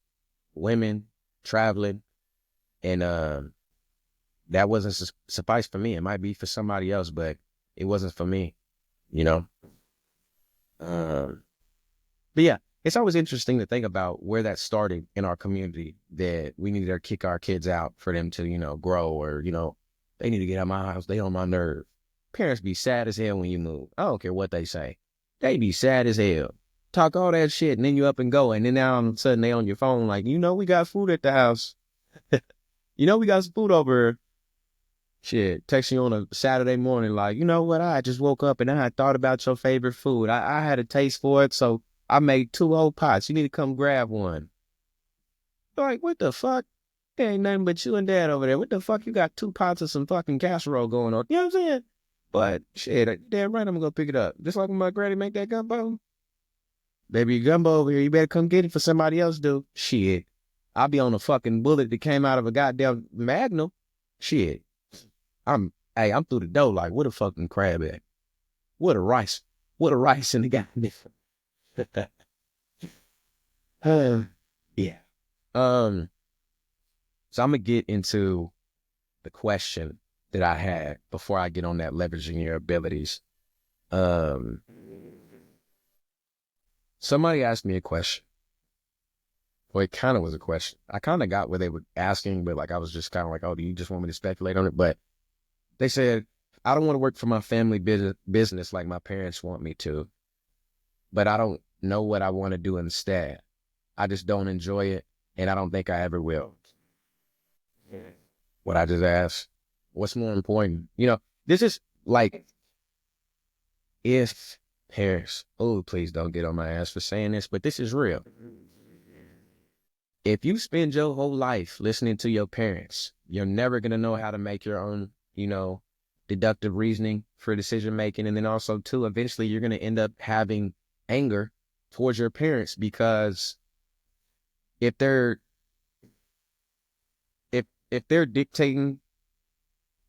women, traveling, and that wasn't suffice for me. It might be for somebody else, but it wasn't for me, you know. But yeah, it's always interesting to think about where that started in our community, that we need to kick our kids out for them to, you know, grow, or, you know, they need to get out of my house. They on my nerve. Parents be sad as hell when you move. I don't care what they say. They be sad as hell. Talk all that shit, and then you up and go, and then now all of a sudden they on your phone like, you know, we got food at the house. You know, we got some food over here. Shit, text you on a Saturday morning, like, you know what? I just woke up and I thought about your favorite food. I had a taste for it, so I made 2 whole pots. You need to come grab one. Like, what the fuck? There ain't nothing but you and dad over there. What the fuck? You got 2 pots of some fucking casserole going on. You know what I'm saying? But shit, damn right, I'm gonna go pick it up. Just like when my granny make that gumbo. Baby, gumbo over here. You better come get it for somebody else, do. Shit. I'll be on a fucking bullet that came out of a goddamn Magnum. Shit. I'm through the door like, what a fucking crab at? What a rice. What a rice in the goddamn. Yeah. So I'm gonna get into the question that I had before I get on that leveraging your abilities. Um, Somebody asked me a question. Well, it kind of was a question. I kind of got what they were asking, but like I was just kind of like, oh, do you just want me to speculate on it? But they said, I don't want to work for my family business like my parents want me to, but I don't know what I want to do instead. I just don't enjoy it, and I don't think I ever will. What I just asked, what's more important? You know, this is like if parents, oh, please don't get on my ass for saying this, but this is real. If you spend your whole life listening to your parents, you're never going to know how to make your own, you know, deductive reasoning for decision making. And then also, too, eventually you're going to end up having anger towards your parents because if they're if they're dictating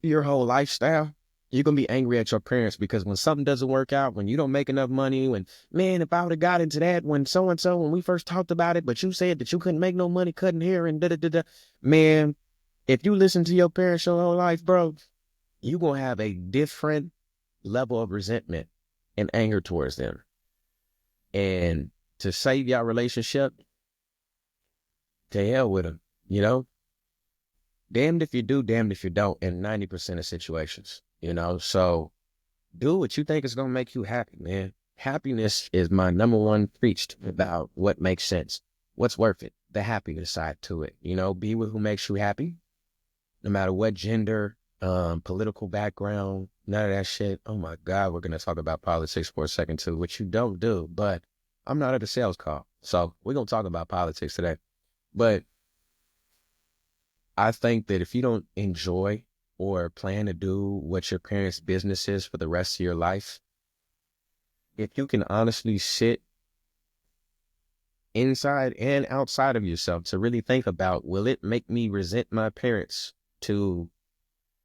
your whole lifestyle, you're gonna be angry at your parents because when something doesn't work out, when you don't make enough money, when, man, if I would have got into that when so and so when we first talked about it, but you said that you couldn't make no money cutting hair and da da da da. Man, if you listen to your parents your whole life, bro, you gonna have a different level of resentment and anger towards them. And to save your relationship, to hell with them, you know? Damned if you do, damned if you don't in 90% of situations, you know? So do what you think is going to make you happy, man. Happiness is my number one preached about what makes sense. What's worth it? The happiness side to it. You know, be with who makes you happy, no matter what gender, political background, none of that shit. Oh my God, we're going to talk about politics for a second too, which you don't do, but I'm not at a sales call. So we're going to talk about politics today. But I think that if you don't enjoy or plan to do what your parents' business is for the rest of your life, if you can honestly sit inside and outside of yourself to really think about, will it make me resent my parents to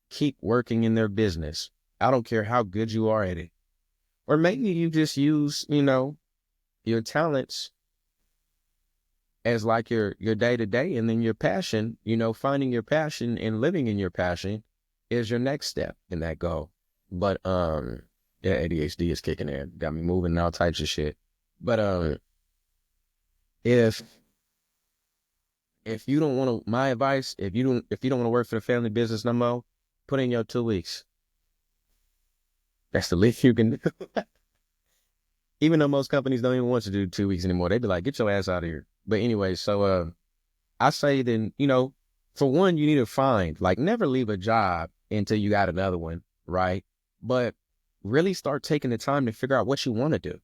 keep working in their business? I don't care how good you are at it. Or maybe you just use, you know, your talents as like your day to day, and then your passion, you know, finding your passion and living in your passion is your next step in that goal. But yeah, ADHD is kicking in, got me moving and all types of shit. But if you don't want to, my advice, if you don't want to work for the family business no more, put in your 2 weeks. That's the least you can do. Even though most companies don't even want to do 2 weeks anymore, they be like, get your ass out of here. But anyway, so I say then, you know, for one, you need to find, like, never leave a job until you got another one, right? But really start taking the time to figure out what you want to do.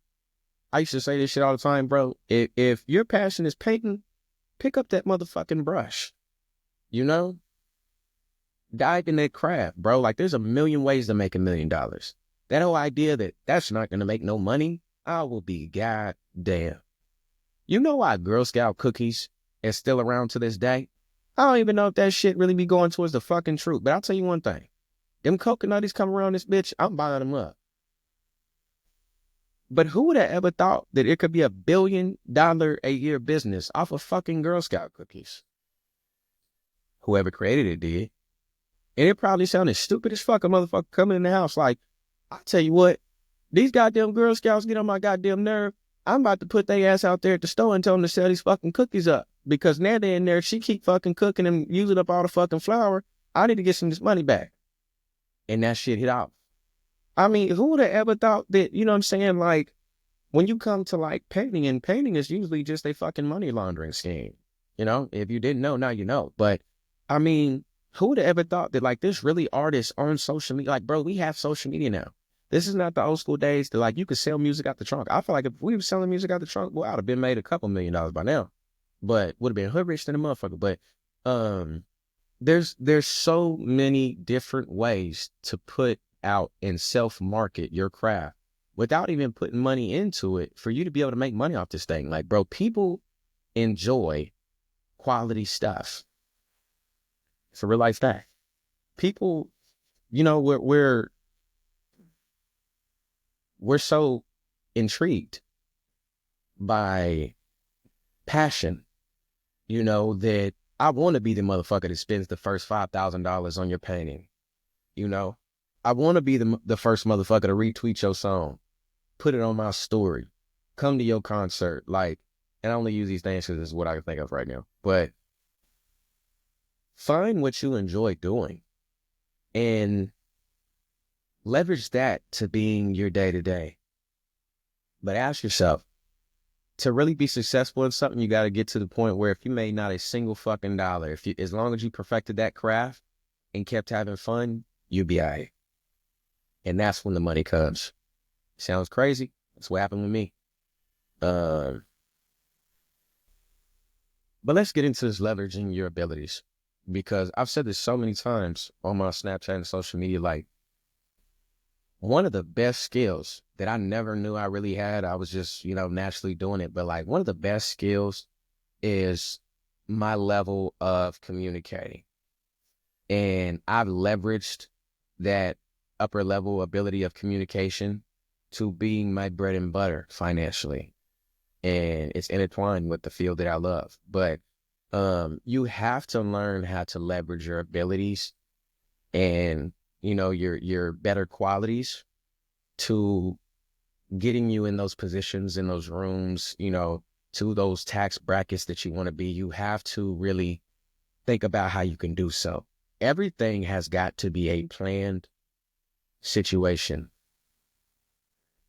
I used to say this shit all the time, bro. If your passion is painting, pick up that motherfucking brush. You know? Dive in that craft, bro. Like, there's a million ways to make $1 million. That whole idea that that's not going to make no money, I will be goddamn. You know why Girl Scout cookies is still around to this day? I don't even know if that shit really be going towards the fucking truth. But I'll tell you one thing. Them coconutties come around this bitch, I'm buying them up. But who would have ever thought that it could be $1 billion a year business off of fucking Girl Scout cookies? Whoever created it did. And it probably sounded stupid as fuck, a motherfucker coming in the house like, I tell you what, these goddamn Girl Scouts get on my goddamn nerve. I'm about to put their ass out there at the store and tell them to sell these fucking cookies up. Because now they're in there, she keep fucking cooking and using up all the fucking flour. I need to get some of this money back. And that shit hit off. I mean, who would have ever thought that, you know what I'm saying? Like, when you come to like painting, and painting is usually just a fucking money laundering scheme. You know, if you didn't know, now you know. But I mean, who would have ever thought that like there's really artists on social media? Like, bro, we have social media now. This is not the old school days that like you could sell music out the trunk. I feel like if we were selling music out the trunk, well, I'd have been made a couple $1,000,000 by now. But would have been hood rich than a motherfucker. But um there's so many different ways to put out and self-market your craft without even putting money into it for you to be able to make money off this thing. Like, bro, people enjoy quality stuff. It's a real life fact. People, you know, we're so intrigued by passion, you know, that I want to be the motherfucker that spends the first $5,000 on your painting. You know, I want to be the first motherfucker to retweet your song, put it on my story, come to your concert. Like, and I only use these things because this is what I can think of right now. But find what you enjoy doing and leverage that to being your day to day. But ask yourself, to really be successful in something, you got to get to the point where if you made not a single fucking dollar, if you, as long as you perfected that craft and kept having fun, you'll be all right. And that's when the money comes. Sounds crazy. That's what happened with me. But let's get into this leveraging your abilities, because I've said this so many times on my Snapchat and social media. Like, one of the best skills that I never knew I really had, I was just, you know, naturally doing it. But like, one of the best skills is my level of communicating. And I've leveraged that upper level ability of communication to being my bread and butter financially. And it's intertwined with the field that I love. But you have to learn how to leverage your abilities and, you know, your better qualities to getting you in those positions, in those rooms, you know, to those tax brackets that you want to be. You have to really think about how you can do so. Everything has got to be a planned situation.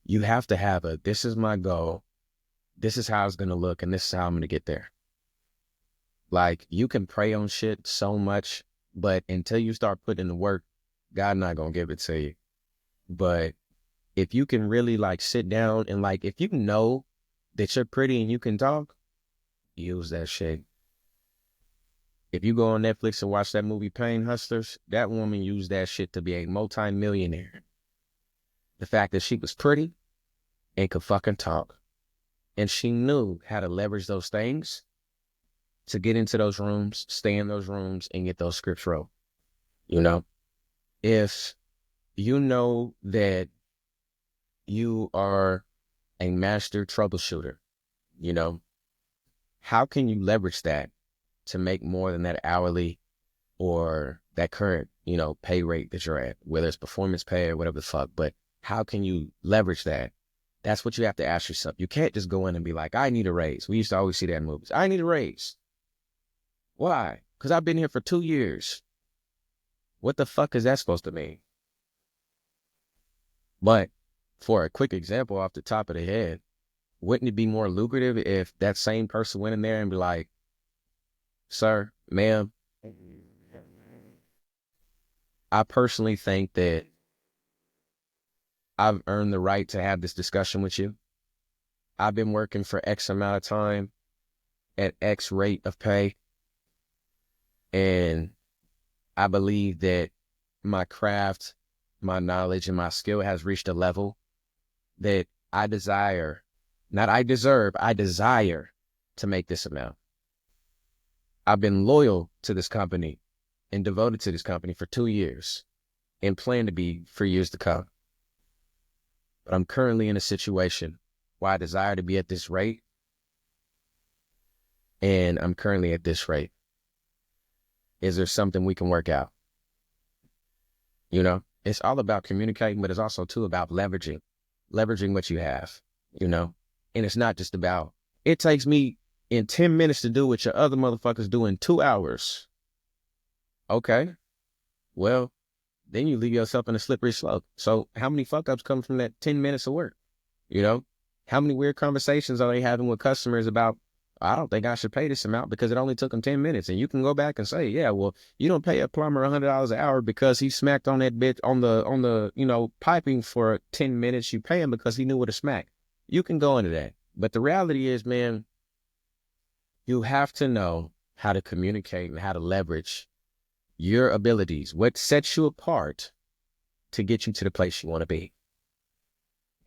You have to have a, this is my goal, this is how it's going to look, and this is how I'm going to get there. Like, you can pray on shit so much, but until you start putting in the work, God not going to give it to you. But if you can really like sit down and like, if you know that you're pretty and you can talk, use that shit. If you go on Netflix and watch that movie Pain Hustlers, that woman used that shit to be a multi-millionaire. The fact that she was pretty and could fucking talk. And she knew how to leverage those things to get into those rooms, stay in those rooms, and get those scripts wrote. You know, if you know that you are a master troubleshooter, you know, how can you leverage that to make more than that hourly or that current, you know, pay rate that you're at, whether it's performance pay or whatever the fuck, but how can you leverage that? That's what you have to ask yourself. You can't just go in and be like, I need a raise. We used to always see that in movies. I need a raise. Why? Because I've been here for 2 years. What the fuck is that supposed to mean? But for a quick example off the top of the head, wouldn't it be more lucrative if that same person went in there and be like, sir, ma'am, I personally think that I've earned the right to have this discussion with you. I've been working for X amount of time at X rate of pay, and I believe that my craft, my knowledge, and my skill has reached a level that I desire, not I deserve, I desire to make this amount. I've been loyal to this company and devoted to this company for 2 years and plan to be for years to come. But I'm currently in a situation where I desire to be at this rate, and I'm currently at this rate. Is there something we can work out? You know, it's all about communicating, but it's also too about leveraging what you have, you know? And it's not just about, it takes me in 10 minutes to do what your other motherfuckers do in 2 hours. Okay, well, then you leave yourself in a slippery slope. So how many fuck ups come from that 10 minutes of work? You know, how many weird conversations are they having with customers about I don't think I should pay this amount because it only took him 10 minutes. And you can go back and say, yeah, well, you don't pay a plumber $100 an hour because he smacked on that bitch on the, piping for 10 minutes. You pay him because he knew where to smack. You can go into that. But the reality is, man, you have to know how to communicate and how to leverage your abilities, what sets you apart to get you to the place you want to be.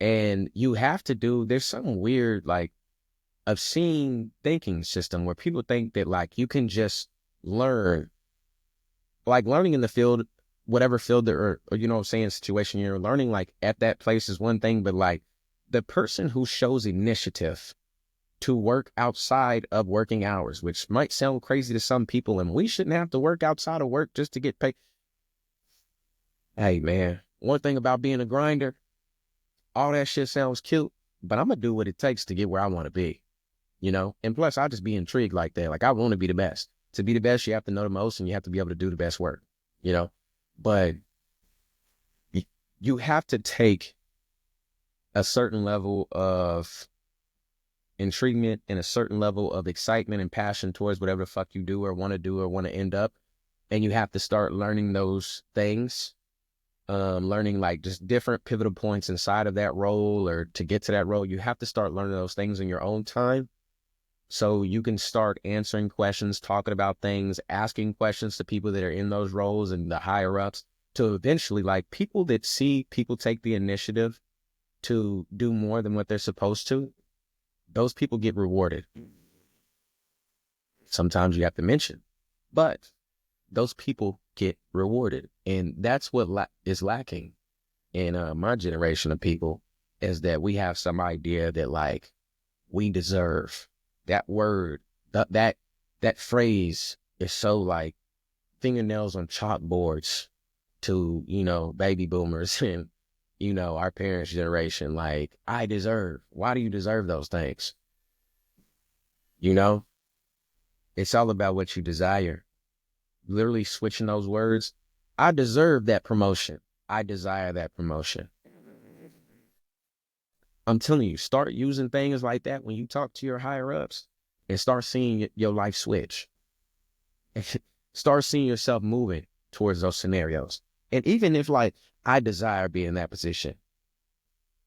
And you have to there's some weird, like, obscene thinking system where people think that, like, you can just learn, like learning in the field, whatever field or situation you're learning, like at that place is one thing, but like the person who shows initiative to work outside of working hours, which might sound crazy to some people, and we shouldn't have to work outside of work just to get paid. Hey, man, one thing about being a grinder, all that shit sounds cute, but I'm going to do what it takes to get where I want to be, And plus, I just be intrigued like that. Like, I want to be the best. To be the best, you have to know the most, and you have to be able to do the best work, But you have to take a certain level of intriguement and a certain level of excitement and passion towards whatever the fuck you do or want to end up. And you have to start learning those things, learning like just different pivotal points inside of that role or to get to that role. You have to start learning those things in your own time. So you can start answering questions, talking about things, asking questions to people that are in those roles and the higher ups to eventually, like, people that see people take the initiative to do more than what they're supposed to, those people get rewarded. Sometimes you have to mention, but those people get rewarded. And that's what is lacking in my generation of people, is that we have some idea that, like, we deserve. That word, that phrase is so like fingernails on chalkboards to, baby boomers and, our parents' generation. Like, I deserve. Why do you deserve those things? It's all about what you desire. Literally switching those words. I deserve that promotion. I desire that promotion. I'm telling you, start using things like that when you talk to your higher ups and start seeing your life switch. Start seeing yourself moving towards those scenarios. And even if, like, I desire being in that position.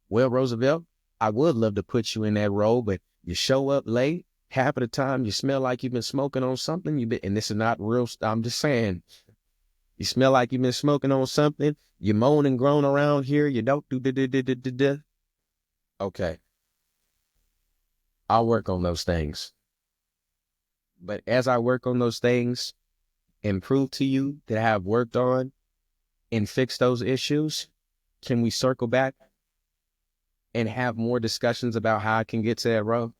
Well, Roosevelt, I would love to put you in that role, but you show up late. Half of the time you smell like you've been smoking on something. And this is not real. I'm just saying, you smell like you've been smoking on something. You moan and groan around here. You don't do da. Okay. I'll work on those things. But as I work on those things and prove to you that I have worked on and fixed those issues, can we circle back and have more discussions about how I can get to that role?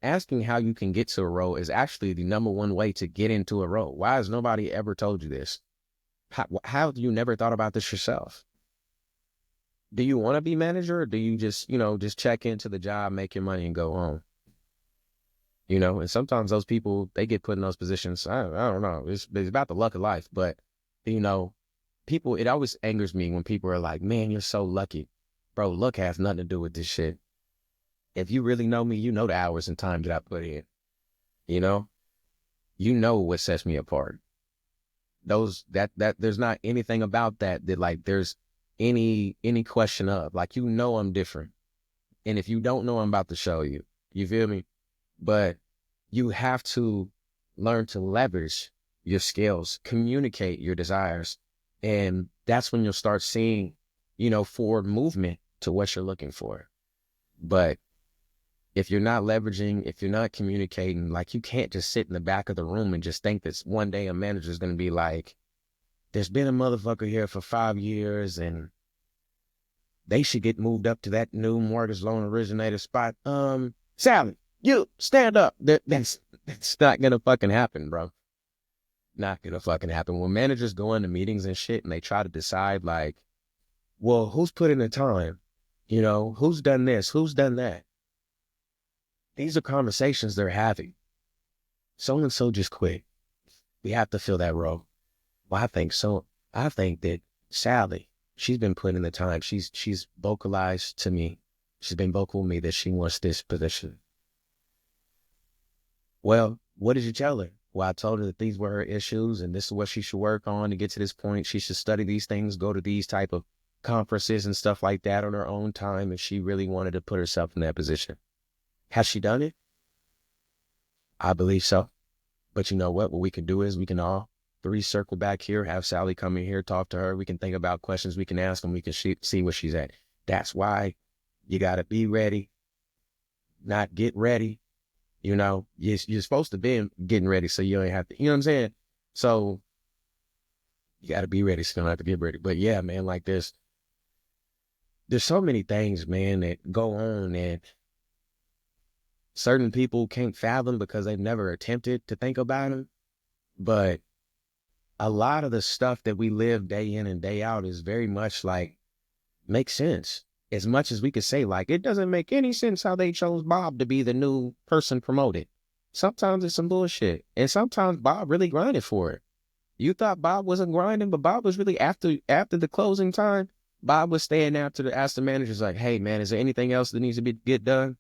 Asking how you can get to a role is actually the number one way to get into a role. Why has nobody ever told you this? How have you never thought about this yourself? Do you want to be manager, or do you just check into the job, make your money, and go home? And sometimes those people, they get put in those positions. I don't know. It's about the luck of life. But, people, it always angers me when people are like, man, you're so lucky. Bro, luck has nothing to do with this shit. If you really know me, you know the hours and time that I put in. You know what sets me apart. There's not anything about that like there's any question of, like, I'm different. And if you don't know, I'm about to show you. You feel me? But you have to learn to leverage your skills, communicate your desires. And that's when you'll start seeing, forward movement to what you're looking for. But if you're not leveraging, if you're not communicating, like, you can't just sit in the back of the room and just think that one day a manager is going to be like, there's been a motherfucker here for 5 years and they should get moved up to that new mortgage loan originator spot. Sally, you stand up. That's not going to fucking happen, bro. Not going to fucking happen. When managers go into meetings and shit and they try to decide, like, well, who's put in the time? Who's done this? Who's done that? These are conversations they're having. So-and-so just quit. We have to fill that role. Well, I think so. I think that Sally, she's been putting in the time. She's vocalized to me. She's been vocal with me that she wants this position. Well, what did you tell her? Well, I told her that these were her issues and this is what she should work on to get to this point. She should study these things, go to these type of conferences and stuff like that on her own time if she really wanted to put herself in that position. Has she done it? I believe so. But you know what? What we can do is we can all three circle back here, have Sally come in here, talk to her. We can think about questions we can ask and we can see where she's at. That's why you got to be ready, not get ready. You know, you're supposed to be getting ready so you don't have to, you know what I'm saying? So you got to be ready so you don't have to get ready. But yeah, man, like there's so many things, man, that go on and certain people can't fathom because they've never attempted to think about them. But a lot of the stuff that we live day in and day out is very much like makes sense. As much as we could say, like, it doesn't make any sense how they chose Bob to be the new person promoted. Sometimes it's some bullshit. And sometimes Bob really grinded for it. You thought Bob wasn't grinding, but Bob was really after the closing time. Bob was staying after the ask the managers like, hey man, is there anything else that needs to be get done?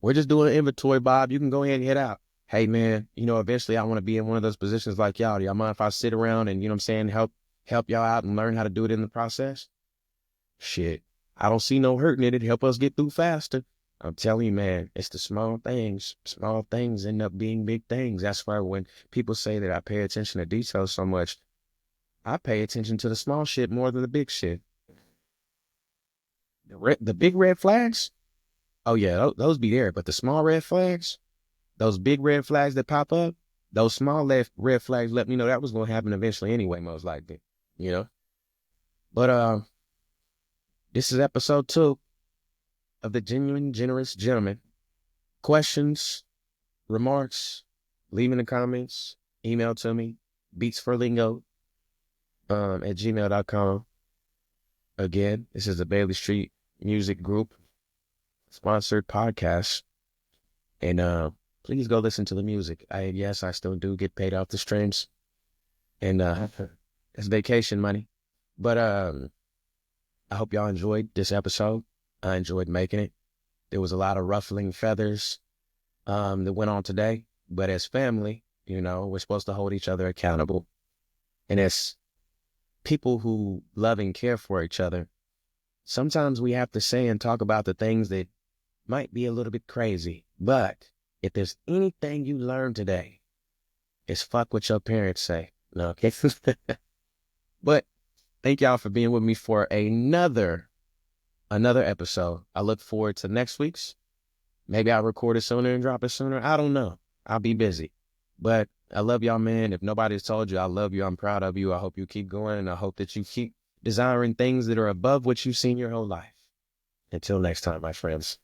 We're just doing an inventory, Bob. You can go ahead and head out. Hey man, you know, eventually I want to be in one of those positions like y'all. Do y'all mind if I sit around and, you know what I'm saying, help y'all out and learn how to do it in the process? Shit. I don't see no hurting in it. Help us get through faster. I'm telling you, man, it's the small things. Small things end up being big things. That's why when people say that I pay attention to details so much, I pay attention to the small shit more than the big shit. The big red flags, oh yeah, those be there. But the small red flags, those big red flags that pop up, those small red flags let me know that was going to happen eventually anyway, most likely, you know? But this is episode 2 of the Genuine Generous Gentleman. Questions, remarks, leave in the comments, email to me, beatsforlingo at gmail.com. Again, this is the Bailey Street Music Group sponsored podcast. And please go listen to the music. Yes, I still do get paid off the streams. And it's vacation money. But I hope y'all enjoyed this episode. I enjoyed making it. There was a lot of ruffling feathers that went on today. But as family, you know, we're supposed to hold each other accountable. And as people who love and care for each other, sometimes we have to say and talk about the things that might be a little bit crazy. But if there's anything you learned today, it's fuck what your parents say. No, okay. But thank y'all for being with me for another episode. I look forward to next week's. Maybe I'll record it sooner and drop it sooner. I don't know. I'll be busy. But I love y'all, man. If nobody's told you, I love you. I'm proud of you. I hope you keep going, and I hope that you keep desiring things that are above what you've seen your whole life. Until next time, my friends.